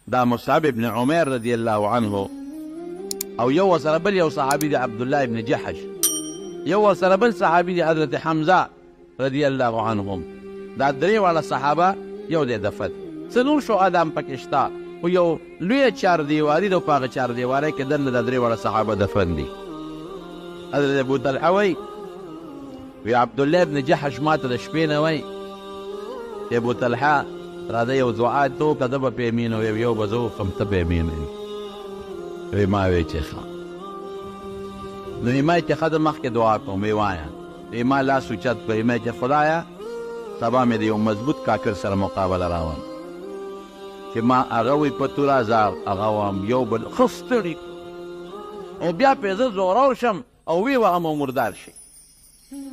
دا مصعب ابن عمیر رضی الله عنه او یو ورسره بل یو صحابي دی عبدالله ابن جحش، یو ورسره بل صحابي دی حضرت حمزه رضی الله عنهم. دا درې واړه صحابه یو دی دفن. څلور شهدا هم پکې شته، خو یو لویه چاردیواري ده، په هغه چاردیوارۍ کې دننه دا درې واړه صحابه دفن دي. حضرت ابو طلحه وایي وی عبدالله ابن جحش ما ته د شپې نه وایي چې ابو طلحه راځه یو دعا ته وکړه، ده به په یمین ویم، یو به زه وکړم ته په یمین وی ما وی چې ښه. نو وی ما چې ښه ده مخکې دعا کوم، وی وایه. وی ما لاس اوچت کړ، وی ما چې خدایه سبا مې د یو مضبوط کافر سره مقابله راوړم چې ما هغه وی په توره زار هغه وم یو بل ښه ستړي او بیا پرې زه زورور شم او وی وهم او مردار شي.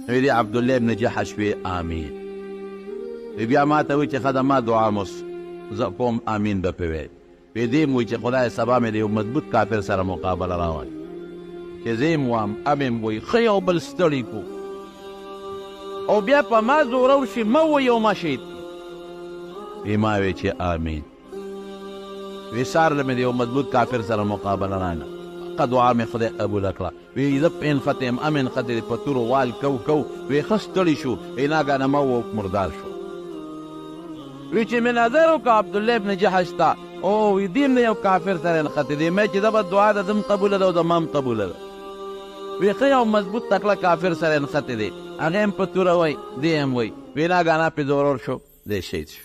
وی دی عبدالله ابن جحش وی آمین. وی بیا ما ته وی چې ښه ده ما دعا مس زه کوم آمین به پې وی. وی دې م وی چې خدای سبا مې د یو مضبوط کافر سره مقابله راوړي چې زه یې م وم ام وی ښه یو بل ستړي کو او بیا په ما زورور شي مه وی او ما شهید. وی ما وی چې آمین. وی سهار له مې د یو مضبوط کافر سره مقابله رانه ښه دعا مې خدای قبوله کړه. وی زه په انفتې یم امن قدر په تورو وال کو وی ښه ستړي شو، وی ناګانه مه و مردار شو. وی چې مې نظر وکړه عبدالله ابن جحش ته او وی دې نه یو کافر سره نښتې دی، مې چې دا به دعا د ده م قبوله ده او زما م قبوله ده. وی ښه یو مضبوط تکړه کافر سره نښتې دی، هغه هم په توره وی دی هم وی. وی ناګانه پې زورور شو، دی شهید شو.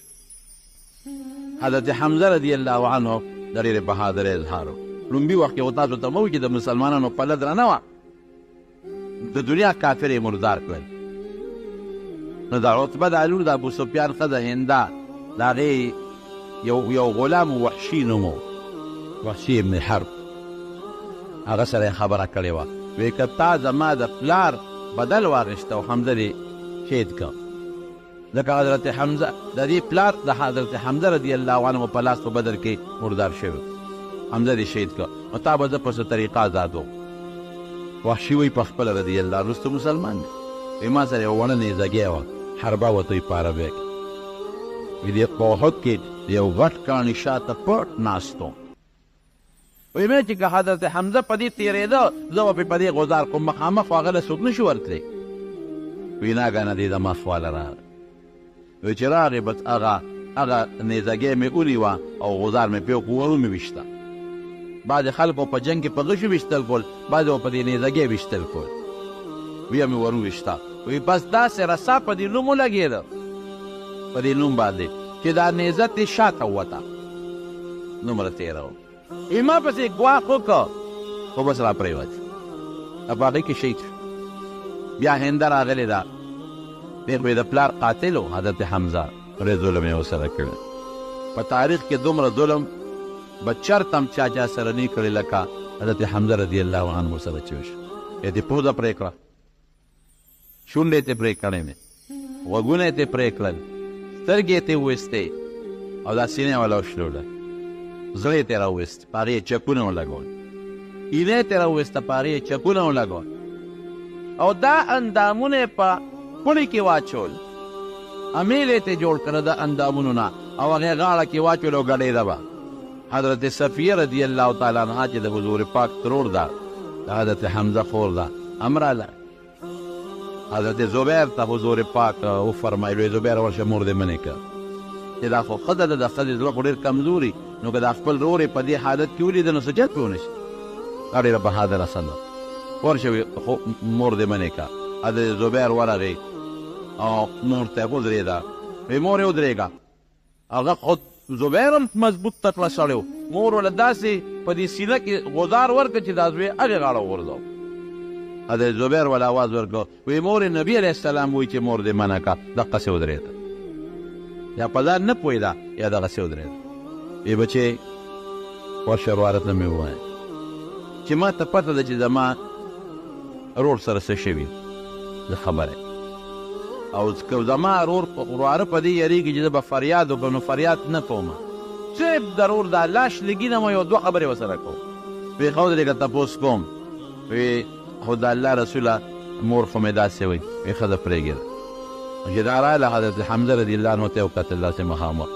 حضرت حمزه رضی الله عنه د ډېرې بهادرۍ اظهار و. لومبي وخت کې تاسو ته مه وایي چې د مسلمانانو پله درنه وه، د دنیا کافر یې مردار کړل. نو د عتبه د علول د ابو سفیان ښځه هنده د هغې یو غلام وحشي نوم و، وحشي ابن حرب، هغه سره یې خبره کړې وه. وی که تا زما د پلار بدل واخیسته او حمزه دې شهید کړ، ځکه حضرت حمزه د دې پلار د حضرت حمزه رضی الله عنه په لاس په بدر کې مردار شوی، حمزه دې شهید کړ، نو تا به زه په څه طریقه ازادوم. وحشي وایي په خپله رضی الله وروسته مسلمان دی. وی ما سره یو وړه نیزګۍ وه، حربه ورته وایي په عربۍ کې. وی دې په احد کې یو غټ کاڼي شاته پټ ناست و. وی مې چې که حضرت حمزه په دې تېرېده زه به په دې غذار کوم، مخامخ خو هغه له څوک نه شي ورتلی. وی ناګانه دې زما خواله راغی. وی چې راغې بس هغه نیزګۍ مې ونیوه او غذار مې پرې وکړو، ورو مې ویشته. بعضې خلکو په جنګ کې په غشو ویشتل کول، بعضې به په دې نیزګۍ ویشتل کول. ویه مې ورو ویشته. وی بس داسې رسا په دې نوم ولګېده، په دې نوم باندې چې دا نیزه تې شاته ووته، دومره تېره وه. وی ما پسې ګواښ وکړه خو بس را پرېوت، په هغې کې شهید شو. بیا هنده راغلې ده، دې خو یې د پلار قاتل و حضرت حمزه، ډېر ظلم یې ورسره کړی. په تاریخ کې دومره ظلم به چرته هم چا سره نه کړی لکه حضرت حمزه رضی الله عنه سره چې وشو. یې دې پوزه پرې کړه، شونډې یې ترې پرې کړې وې، غوږونه یې ترې پرې کړل، سترګې یې ترې وویستې او دا سینه یې وله وشلوله، زړه یې ترې راوویست، په هغې یې چکونه ولګول، اینه یې ترې راوویسته، په هغې یې چکونه ولګول او دا اندامونه یې په پړي کې واچول، امیل یې ترې جوړ کړه د اندامونو نه او هغې غاړه کې واچول او ګډېده به. حضرت صفیه رضی الله تعالی عنها چې د حضور پاک ترور ده، د حضرت حمزه خور ده، هم راله. حضرت زبیر ته حضور پاک وفرمایلو زبیر ورشه مور دې منې کړه چې دا خو ښځه ده، د ښځې زړه خو ډېر کمزوري، نو که دا خپل رور یې په دې حالت کې ولیده نو څه جد پرې ونه شي. دا ډېره بهادره ښځه ورشه خو مور دې منې کړه. حضرت زبیر ورغی او مور ته یې ودرېده، وی مور یې ودرېږه. هغه خود زبیر هم مضبوط تکړه سړی و، مور وله داسې په دې سینه کې غذار ورکړه چې دا زوی هغې غاړه وغورځاو. حضرت زبیر وله اواز ورکړه، وی مور نبي علیه السلام وایي چې مور دې منع کړه، دقسې ودرېده، یا په ځان نه پوهېده یا دغسې ودرېده. وی بچې ورشه وراره ته مې ووایه چې ما ته پته ده چې زما رور سره څه شوي زه خبره او که زما وراره په دې یېرېږي چې زه به فریاد وکړم نو فریاد نه کوم، صرف د رور دا لاش لګېدم او یو دوه خبرې ورسره کوم. وی ښه ودرېږه تپوس کوم. وی خو د الله رسوله مور خو مې داسې وایي. وی ښه ده پرېږده. چې دا راغله حضرت حمزه رضی الله عنه ته یې وکتل داسې مخامخ،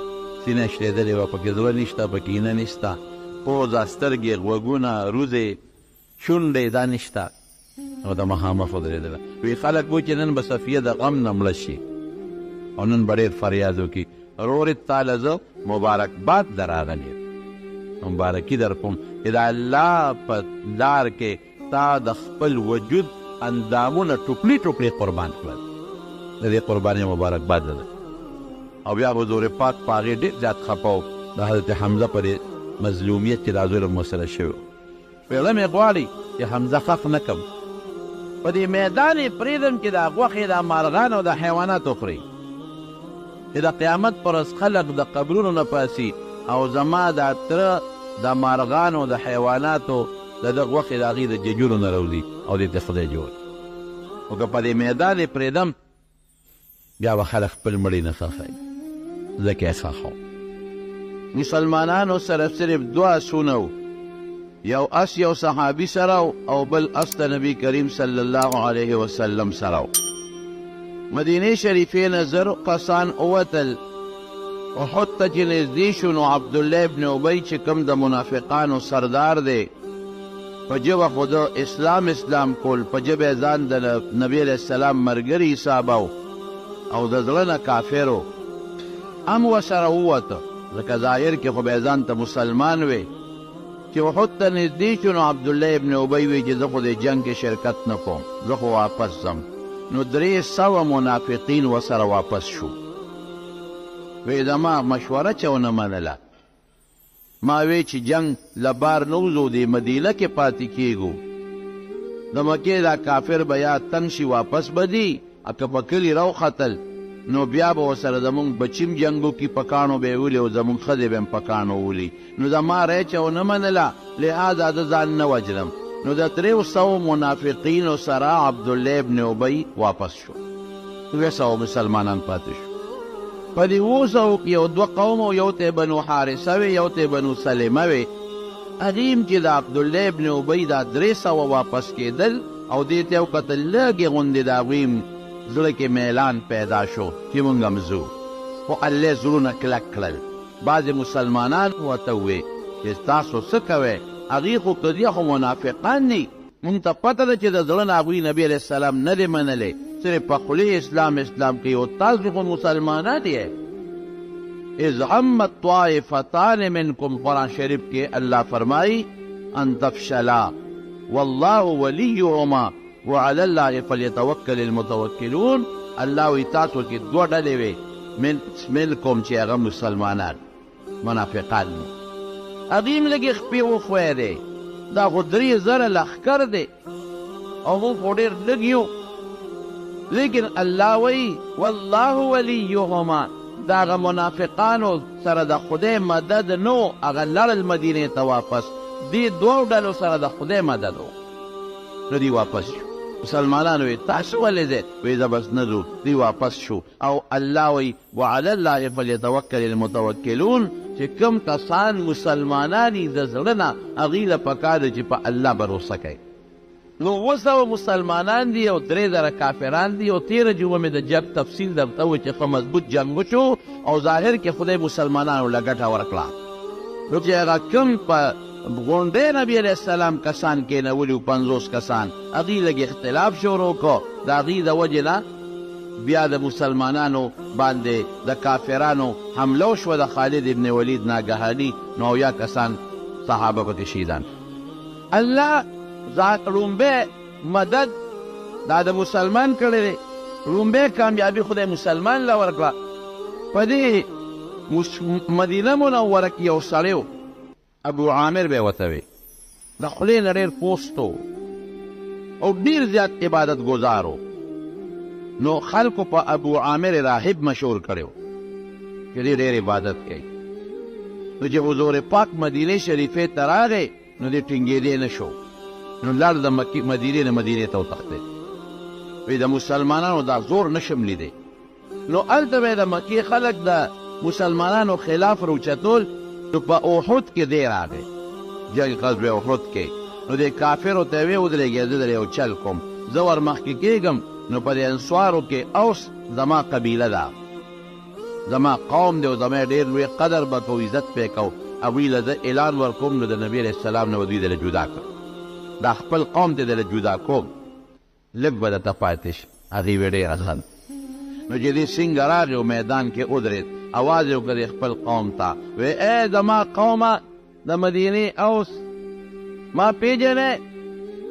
سینه شلېدلې وه، پکې زړه نشته، پکې اینه نشته، پوزه، سترګې، غوږونه، روزې، شونډې دا نشته، او د مخامخ ودرېدله. وی خلک وایي چې نن به صفیه د غم نه مړه شي او نن به ډېر فریاد وکړي. رورې تا له زه مبارکباد در راغلی مبارکي در کوم چې د الله په لار کې تا د خپل وجود اندامونه ټوکړي ټوکړي قربان کړل. د دې قربانۍ مبارکباد ده. او بیا حضور پاک په هغې ډېر زیات خفه و د حضرت حمزه په دې مظلومیت چې دا ظلم ورسره شوی. پیغله مې غواړي چې حمزه خف نه کړم، په دې میدان یې پرېږدم چې دا غوښې د مارغان او د حیواناتو خوري، چې د قیامت پر ورځ خلق د قبرونو نه پاسي او زما دا تره د مارغانو د حیواناتو د دغه غوښې د هغې د ججورو نه راوځي او دې ته خدای جوړ. خو که په دې میدان یې پرېږدم بیا به خلک خپل مړی نه ښخوي، ځکه یې ښخوم. مسلمانانو سره صرف دوه آسونه و، یو اس یو صحابي سره او بل اس د نبي کریم صلی الله علیه وسلم سره و. مدینې شریفې نه زر کسان ووتل. احد ته چې نږدې شو نو عبدالله ابن ابی چې کوم د منافقانو سردار دی، په ژبه خو د اسلام کول، په ژبه یې ځان د نبي علیه السلام ملګري حسابو او د زړه نه کافر و، هم ورسره ووته، ځکه ظاهر کې خو به یې ځان ته مسلمان وی. چې احد ته نږدې شو نو عبدالله ابن ابی وی چې زه خو د جنګ کې شرکت نه کوم، زه خو واپس ځم. نو 300 منافقین ورسره واپس شو. وی زما مشوره چې ونه منله، ما وی چې جنگ له بار نه وځو، د مدینه کې پاتې کېږو، د مکې دا کافر به یا تنګ شي واپس به دي، که په کلي راوختل نو بیا به ورسره زمونږ بچیم جنګ وکړي، په کاڼو به یې ولي او زمونږ ښځې به هم په کاڼو ولي. نو زما رایه چې ونه منله، لهذا د ځان نه وجلم. نو د 300 منافقینو سره عبدالله ابن ابی واپس شو، 200 مسلمانان پاتې شو. په دې 200 کې یو 2 قوم، یو ته بنو حارثه وی، یو ته بنو سلمه وی. هغې چې د عبدالله ابن ابی دا 300 واپس کېدل او دې ته یې وکتل، لږې غوندې د هغوی زړه کې میلان پیدا شو چې مونږ هم ځو، خو الله زړونه کلک کړل. بعضې مسلمانان ورته ووې چې تاسو څه کوئ؟ هغې خو که خو منافقان دي، مونږ ته پته ده چې د زړه نه هغوی نبي علیه السلام نه دی منلی، صرف په خولې اسلام کوي، او تاسو خو مسلمانان یې. اذ همت طائفتان منکم، قرآن شریف کې الله فرمایي ان تفشلا والله ولیهما وعلى الله فلیتوکل المتوکلون. الله وی تاسو کې 2 ډلې وې، منکم چې هغه مسلمانان منافقان دي، هغې هم لږې خپې وښویې، دا خو 3000 لښکر دی او موږ خو ډېر لږ یو، لیکن الله وی والله ولیهما، د هغه منافقانو سره د خدای مدد نو، هغه لړل مدینې ته واپس، دې 2 ډلو سره د خدای مدد و، نو دوی واپس شو. مسلمانانو وی تاسو ولې ځئ؟ وی زه بس نه ځو، دوی واپس شو. او الله وی وعلى الله فلیتوکل المتوکلون، چې کوم کسان مسلمانان دي د زړه نه، هغوی له پکار ده چې په الله بروسه کوي. نو 200 مسلمانان دي او 3000 کافران دي. او 13 جمعه مې د جنګ تفصیل درته وویل چې ښه مضبوط جنګ وشو او ظاهر کې خدای مسلمانانو له ګټه ورکړه. نو چې هغه کوم په غونډې نبي علیه السلام کسان کېنولي 50 کسان، هغوی لږ اختلاف شروع کړو، د هغوی د وجې نه بیا د مسلمانانو باندې د کافرانو حمله وشوه د خالد ابن ولید ناګهاني، نو 90 کسان صحابه پکې شهیدان. الله لومبی مدد دا د مسلمان کړی دی، لومبی کامیابي خدای مسلمان له ورکړه. په دې مدینه منوره کې یو سړی و، ابو عامر به یې ورته وی، د خولې نه ډېر پوست و او ډېر زیات عبادت ګزار و. نو خلکو په ابو عامر راهب مشهور کړی و چې ډېر عبادت کوي. نو چې حضور پاک مدینې شریفې ته راغی نو دې ټینګېدی نه شو، نو لاړ د مدینې نه مدینې ته وتښتېد. وی د مسلمانانو دا زور نشم لیدی. نو هلته به د مکې خلک د مسلمانانو خلاف روچتول. نو په احد کې دی راغی، جنګ غزوه احد کې. نو د کافرو ته وی ودرېږې زه در یو چل کوم، زه ور مخکې کېږم. نو په دې انصارو کې اوس زما قبیله ده، زما قوم دی او زما ډېر لوی قدر به کوو عزت پې کوو هغوی له زه اعلان ورکوم نو د نبي علیه السلام نه به دوی دله جدا کړم دا خپل قوم ته دله جدا کوم لږ به درته پاتې شي هغې وې ډېره ښه نو چې دې څنګه راغی او میدان کې ودرېد اواز یې وکړ خپل قوم ته وی ای زما قومه د مدینې اوس ما پیژنې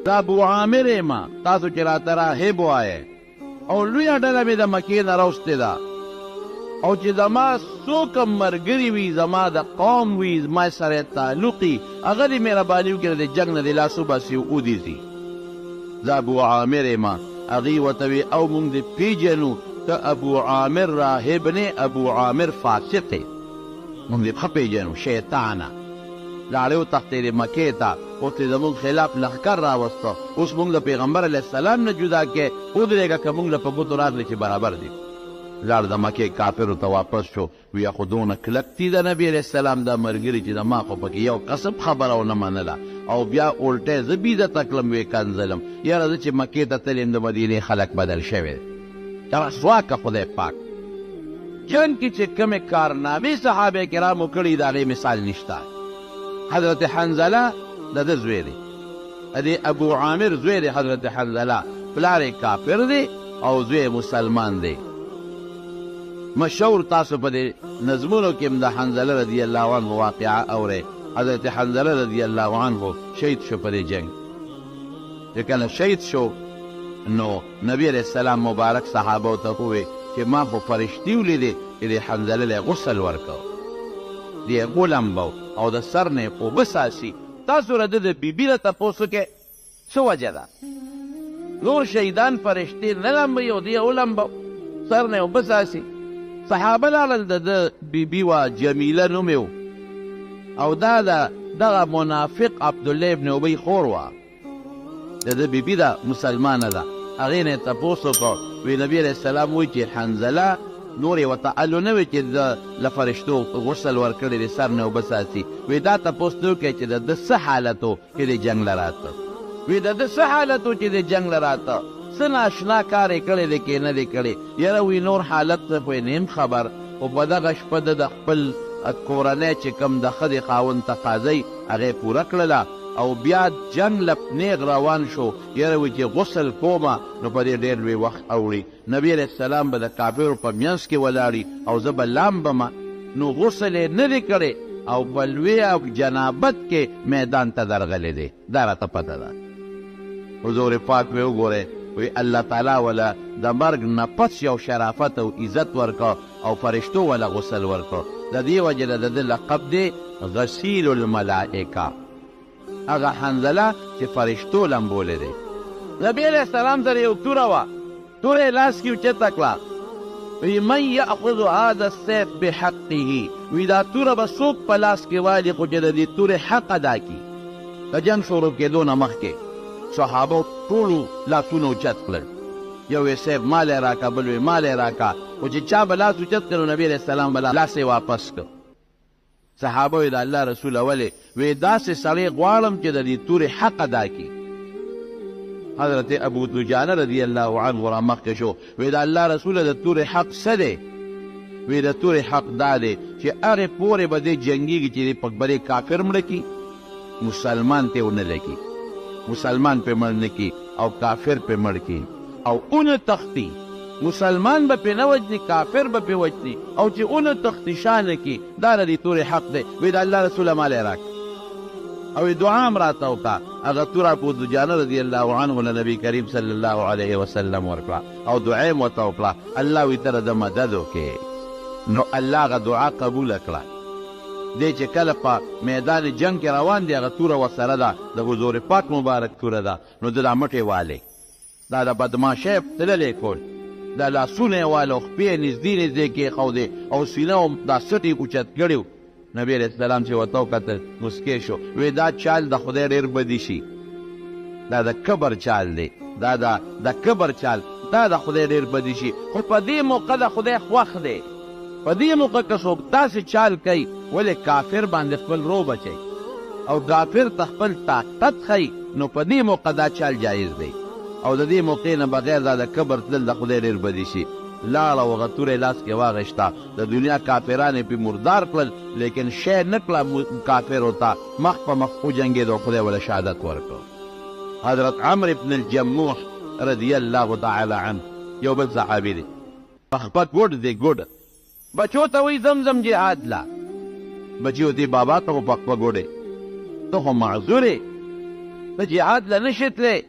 دا ابو عامر یم تاسو چې راته راهب وایې او لویه ډله مې د مکې نه راوستې ده او چې زما څوک هم ملګري وي زما د قوم وي زما سره تعلق وي هغه دې مهرباني وکړي د جنګ نه دې لاس وباسي او ودیځي زه ابو عامر یم هغې ورته وي او موږ دې پیژنو ته ابو عامر راهب نه ابو عامر فاسق دی موږ دې ښه پیژنو شیطانه لاړې وتښتېدې مکې ته اوس یې زموږ خلاف لښکر راوسته اوس موږ د پیغمبر علیه السلام نه جدا کې ودرېږه که موږ له په ګوتو راغلې چې برابر دي لاړ د مکې کافرو ته واپس شو وی خو دونه کلک دي د نبي علیه السلام دا ملګري چې زما خو پکې یو قسم خبره ونه منله او بیا الټی زه بیزته کړم وی کنځلم یاره زه چې مکې ته تلم د مدینې خلک بدل شوی رسوا که خدای پاک جنګ کې چې کومې کارنامې صحابه کرامو کړي د هغې مثال نشته حضرت حنزله د ده زوی دی د ابو عامر زوی دی حضرت حنزله پلار یې کافر دی او زوی مسلمان دی مشهور تاسو په دې نظمونو کې هم د حنزله رضی الله عنه واقعه اورئ حضرت حنزله رضی الله عنه شهید شو په دې جنګ چې کله شهید شو نو نبی علیه السلام مبارک صحابو ته ووی چې ما په فرشتي ولیدې چې د حنزله له غسل ورکو دی ولمبو او د سر نه یې اوبه څاڅي تاسو را د بیبي له تپوس وکړئ څه وجه ده نور شهیدان فرشتې نه لمبوي او دی ولمبو سر نه یې اوبه څاڅي صحابه لاړل د ده بیبي وه جمیله نوم یې او دا د دغه منافق عبدالله ابن ابی خور وه د ده بیبي ده مسلمانه ده هغې نه یې تپوس وکړ وی نبي علیه السلام وایي چې حنزله نور یې ورته الو نه وي چې د له فرشتو غسل ورکړی د سر نه اوبه ساتي وی دا تپوس ته وکړئ چې د ده څه حالت و چې د جنګ له راته وی د ده څه حالت و چې د جنګ له راته څه ناشنا کار یې کړی دی که نه دی کړی یاره وی نور حالت ته خو یې نیم خبر خو په دغه شپه د خپل کورنۍ چې کوم د ښځې خاوند تقاضی هغې پوره کړله او بیا جنگ لپ نیغ روان شو یاره وی چې غسل کومه نو په دې ډېر لوی وخت اوړي نبی علیه السلام به د کافرو په منځ کې ولاړي او زه به لامبمه نو غسل یې نه دی کړی او په لوی او جنابت کې میدان ته درغلی دی دا راته پته ده حضور پاک مې وګورئ وی الله تعالی ولا د مرګ نه پس یو شرافت او عزت ورکړه او فرشتو ولا غسل ورکړه د دې وجې د ده لقب دی غسیل الملائکه هغه حنزله چې فرشتو لمبولی دی نبي علیه السلام سره یو توره وه توره یې لاس کې اوچته کړه وی من یأخذ هذا السیف بحقه وی دا توره به څوک په لاس کې والي خو چې د دې تورې حق ادا کړي د جنګ شروع کېدو نه مخکې صحابو ټولو لاسونه اوچت کړل یو یې صیب مال یې راکړه بل وی مال یې راکړه خو چې چا به لاس اوچت کړ نو نبي علیه السلام به لاس یې واپس کړ صحابه د الله رسول ولې وی داسې سړی غواړم چې د دې تورې حق ادا کړي حضرت ابو دجانه رضی الله عنه را مخکې شو وی د الله رسول د تورې حق څه دی وی د تورې حق دا دی چې هغې پورې به دې جنګېږي چې دې پکبرې کافر مړه کړي مسلمان ته ونه لګي مسلمان پې مړ نه کړي او کافر پې مړ کړي او اونه تختی مسلمان به پې نه وجني کافر به پې وجني او چې اونه تختی شانه کړي دا د دې تورې حق دی وی د الله رسوله مال یې راکړه او دعا هم راته وکړه هغه توره ابو دجانه رضی الله عنه له نبي کریم صلی الله علیه وسلم ورکړه او دعا یې ورته وکړه الله وی ته د مدد وکړې نو الله هغه دعا قبوله کړه دی چې کله په میدان جنگ کې روان دی هغه توره ورسره ده د حضور پاک مبارک توره ده نو د دا مټې والی دا د بدماشۍ تللی کول دا لاسونه یې واله او خپې یې نږدې نږدې کېښودې او سینه او دا سټ یې اوچت کړی و نبی علیه السلام چې ورته وکتل مسکې شو وی دا چال د خدای ډېر بدي شي دا د کبر چال دی دا د کبر چال دا د خدای ډېر بدي شي خو په دې موقع د خدای خوښ دی په دې موقع که څوک داسې چال کوي ولې کافر باندې خپل رو بچي او کافر ته خپل طاقت ښیي نو په دې موقع دا چال جایز دی او د دې موقع نه بغیر دا د کبر تلل د خدای ډېر بدي شي لاړه او هغه توره لاس کې واغېسته د دنیا کافران یې پې مردار کړل لیکن شی نه کړه کافرو ته مخ په مخ وجنګېد او خدای وله شهادت ورکړ حضرت عمرو بن الجموح رضی الله تعالی عنه یو بل صحابي دی پخپه ګوډ دی ګوډ بچو ته وایي زمزم جهاد لا بچي ورته بابا ته خو پخپه ګوډې ته خو معذور یې ته جهاد له نشې تللی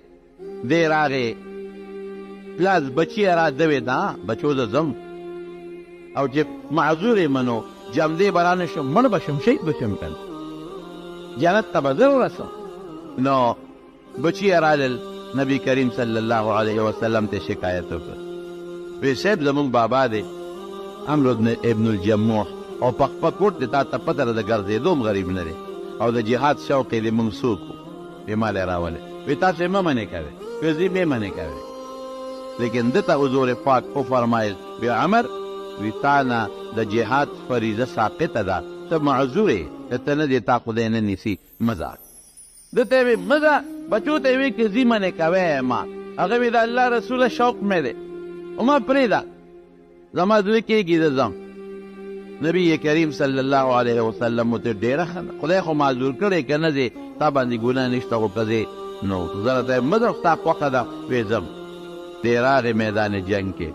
دی راغې پلاس بچی را دوی دا بچو د زم او چې معذور یې منو جمدې به را نشم مړ به شم شهید به شم کن جنت ته به زه ورسم نو بچی یې رالل نبی کریم صلی الله علیه وسلم ته شکایت وکړ وی صاحب زمونږ بابا دی عمرو ابن الجموح او پخپه کوټ دی تا ته پته ده د ګرځېدو هم غریب نه دی او د جهاد شوق یې د مونږ څوک وو وی ما لی راولې وی تاسې مه منې کوې وی زه مې منې کوې لیکن دته حضور پاک وفرمایل وی عمر وی تا نه د جهاد فریضه ساقطه ده ته معذور یې ته نه دی تا خدای نه نیسي مزاق دته وی مزه بچو ته وی که زی منې کوې ما هغه وی د الله رسوله شوق مې دی او ما پرېږده زما زړه کېږي د ځم نبی کریم صلی الله علیه وسلم ورته ډېره خدای خو معذور کړی که نه دی تا باندې ګناه نشته خو که دی نو زه راته یم مزه ستا خوښه ده وی ځم دی راغې میدان جنگ کې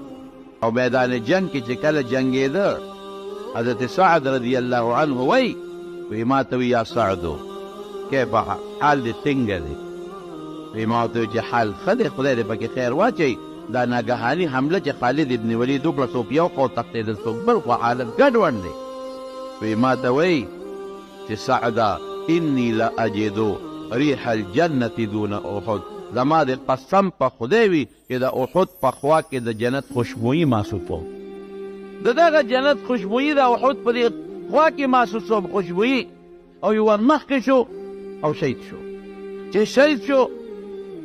او میدان جنگ کې چې کله جنګېده حضرت سعد رضی الله عنه وی ما ته وی یا سعدو کیف حال دې څنګه دی وی ما ورته وی چې حال ښه دی خدای دې پکې خیر واچوي دا ناګهاني حمله چې خالد ابن ولید وکړه څوک یو خوا وتښتېدل څوک بل خوا حالت ګډوډ دی وی ما ته وی چې سعده انی لاجدو ریح الجنة دون احد زما د قسم په خدای وي چې د احد په خوا کې د جنت خوشبویي محسوسوم د دغه جنت خوشبویي د احد په دې خوا کې محسوسوم خوشبویي او یو ور مخکې شو او شهید شو چې شهید شو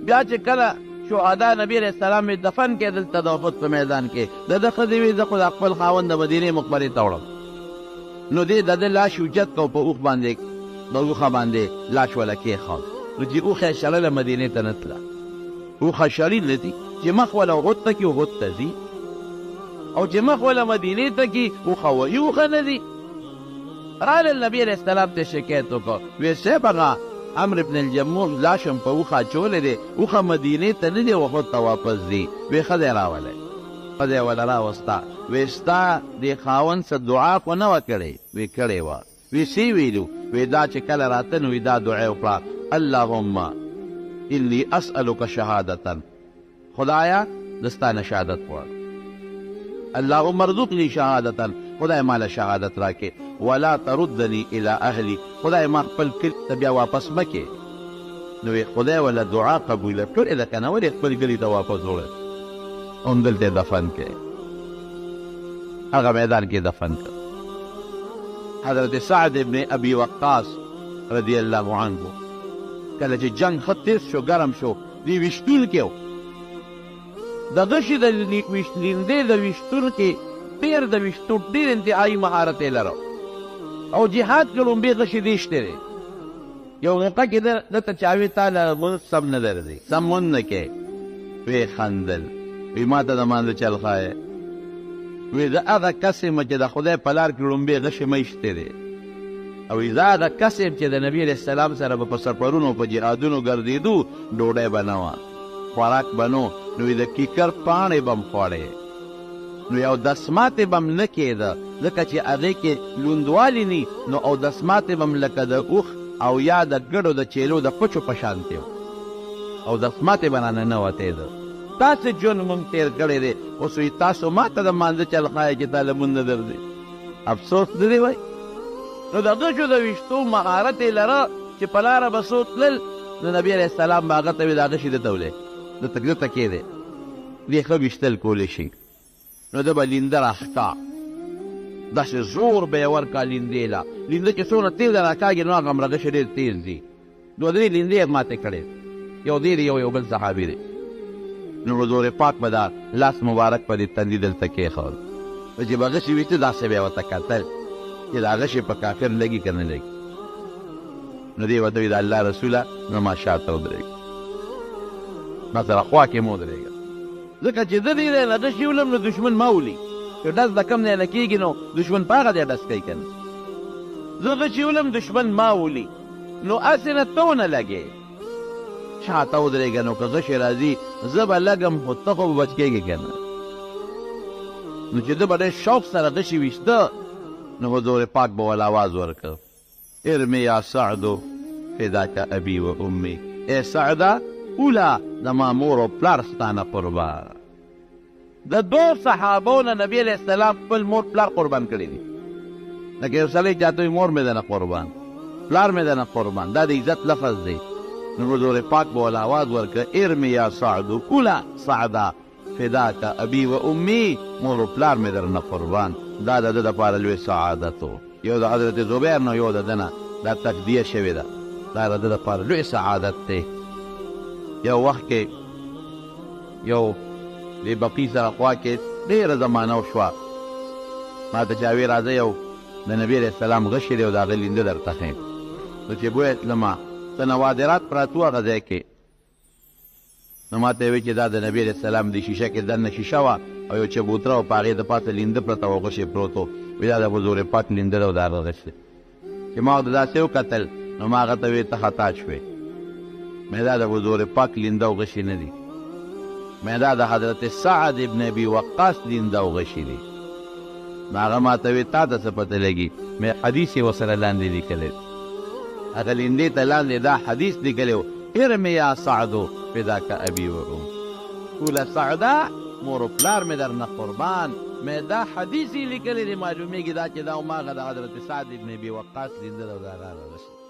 بیا چې کله شهدا نبی علیه السلام یې دفن کې دلته د احد په میدان کې د ده ښځې وي زه خو د خپل خاوند د مدینې مقبرې ته وړم نو دې د ده لاش اوچت کو په اوښ باندې د اوښه باندې لاش وله کېښود نو چې اوښه یې شړله مدینې ته نه تله اوښه شړي نه دي چې مخ وله احد ته کي احد ته ځي او چې مخ وله مدینې ته کي اوښه وایي اوښه نه دي راغلل نبي علیه السلام ته شکایت وکړ ویې صاحب هغه عمرو بن الجموح لاشم په اوښه اچولی دی اوښه مدینې ته نه دی احد ته واپس ځي ویې ښه دی راولی ښه دی وله راوسته ویې ستا دې خاوند څه دعا خو نه وه کړې ویې کړې وه وی سی ویلو وی دا چې کله راته نو وی دا دعا وکړه اللهم انی اسألک شهادتا خدایا دستانه شهادت غواړم اللهم ارزقني شهادتا خدای ماله شهادت راکې ولا تردني الى اهلي خدای ما خپل کلي ته بیا واپس مه کې نو وی خدای وله دعا قبوله کړې ده که نه ولې خپل کلي ته واپس وړل همدلته دفن کې هغه میدان کې دفن کړ حضرت سعد ابن ابي وقاص رضی الله عنه کله چې جنگ ښه تیز شو ګرم شو دی ویشتون کې د غشي د لیندې د ویشتون کې پیر د ویشتون ډېر انتهایي مهارت یې لرو او جهاد کې لومبې غشي دی شته دی یو موقع کې دته چاوي تا لمونځ سم نه درځي سم مونځ نه کې ویې خندل وی ما ته د مانځه چل ښایې وی زه هغه کس یم چې د خدای په لار کې لومبې غشې مه ایشتې دی او زه هغه کس یم چې د نبي علیه السلام سره به په سفرونو په جهادونو ګرځېدو ډوډۍ به نه وه خوراک به نو نو د کیکر پاڼې به م خوړې نو یو دسماتې به م نه کېده ځکه چې هغې کې لوندوالي نی نو او دسماتې به م لکه د اوښ او یا د ګډو د چیلو د پچو په شانتې او دسماتې به رانه نه وتېده تاسې ژوند مونږ تېر کړی دی اوس وایي تاسو ما ته د مانځه چل ښایې چې تا لمونځ نه درځي افسوس نه دی وایي نو د غشو د ویشتو مهارت یې لره چې په لاره به څوک تلل نو نبي علیه السلام به هغه ته وي دا غشي دته ولی دته کېدی دې ښه ویشتل کولی شي نو ده به لینده راښکا داسې زور به یې ورکړه لیندې له لینده چې څومره تېزه راکاږي نو هغه همرغشي ډېر تېز دي دوه درې لیندې یې ماتې کړې یو دی دی یو بل صحابي دی نو حضور پاک به دا لاس مبارک په دې تندي دلته کېښود چې به غشي ویشته داسې به یې ورته کتل چې دا غشي په کافر لګي که نه لګي نو دی ورته وي د الله رسوله نو ما شاته ودرېږه ما سره خوا کې مه ودرېږه ځکه چې زه دې نه ډش یولم نو دشمن ما ولي چې ډز د کم ځای نه کېږي نو دشمن په هغه ځای ډز کوي که نه زه غش یولم دشمن ما ولي نو هسې نه ته ونه لګې شاته ودرېږه نو که غشې راځي زه به لګم خو ته خو به بچ کېږې که نه نو چې ده به ډېر شوق سره غشي ویشته نو حضور پاک به ول آواز ورکړ ارمي یا سعدو فداک ابي و امي ای سعده اوله زما مور او پلار ستانه قربان د دو صحابو نه نبي علیه السلام خپل مور پلار قربان کړي دي لکه یو سړی چاته مور مې ده نه قربان پلار مې ده نه قربان دا د عزت لفظ دی نو حضور پاک به ول آواز ورکړ ارمي یا سعدو اوله سعده فداک ابي و امي مور او پلار مې در نه قربان دا د ده دپاره لوی سعادت و یو د حضرت زبیر نه یو د ده نه دا تقدیه شوې ده دا د ده دپاره لوی سعادت دی یو وخت کې یو د بقي سره خوا کې ډېره زمانه وشوه ما ته چا وی راځه یو د نبي علیه السلام غشی دی او د هغه لینده درته ښیم نو چې بویه تلمه څه نوادرات پراته وو هغه ځای کې نو ما ته یې وی چې دا د نبي علیه السلام د شیشه کې دننه شیشه وه او یو چبوتره و په هغې د پاسه لینده پرته وه غشی پروت و وی دا د حضور پاک لینده ده او د هغه غش دی چې ما ورته داسې وکتل نو ما هغه ته وی ته خطا شوې مې دا د حضور پاک لینده او غشي نه دي مې دا د حضرت سعد ابن ابي وقاص لینده او غشي دي نو هغه ما ته وی تا ته څه پته لګي مې حدیث یې ورسره لاندې لیکلی هغه لیندې ته لاندې دا حدیث لیکلی و ارمي یا سعدو فداک ابي و ام ټوله سعده مور و پلار مې در نه قربان مې دا حدیث یې لیکلی دی معلومېږي دا چې دا هماغه د حضرت سعد ابن ابي وقاص لینده ده او د هغه غشي